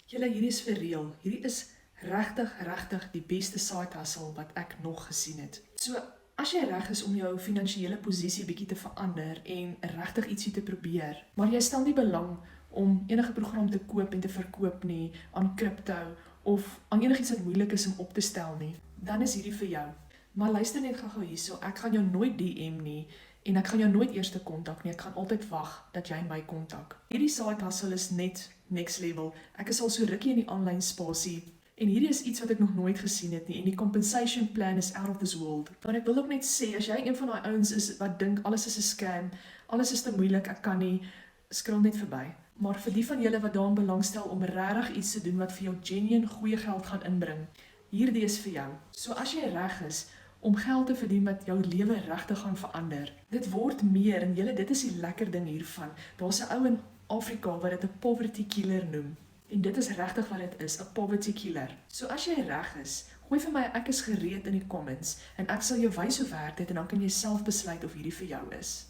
Julle, hierdie is vir real. Hierdie is regtig die beste side hustle wat ek nog gesien het. So, as jy reg is om jou finansiële posisie bietjie te verander en regtig ietsie te probeer, maar jy stel nie belang om enige program te koop en te verkoop nie, aan crypto of aan enigiets wat moeilik is om op te stel nie, dan is hierdie vir jou. Maar luister net gou hierso, ek gaan jou nooit DM nie en ek gaan jou nooit eers kontak nie, ek gaan altyd wag dat jy my kontak. Hierdie side hustle is net next level. Ek is al so rukkie in die online spasie en hierdie is iets wat ek nog nooit gesien het nie en die compensation plan is out of this world. Maar ek wil ook net sê, as jy een van daai ouens is wat dink alles is 'n scam, alles is te moeilik, ek kan nie, skrol net verby. Maar vir die van julle wat daarin belangstel om regtig iets te doen wat vir jou genuine goeie geld gaan inbring, hierdie is vir jou. So as jy reg is om geld te verdien wat jou lewe regtig gaan verander. Dit word meer en julle, dit is die lekker ding hiervan. Daar's 'n ou in Afrika wat dit 'n poverty killer noem. En dit is regtig wat dit is, 'n poverty killer. So as jy reg is, gooi vir my ek is gereed in die comments en ek sal jou wys hoe werk dit en dan kan jy self besluit of hierdie vir jou is.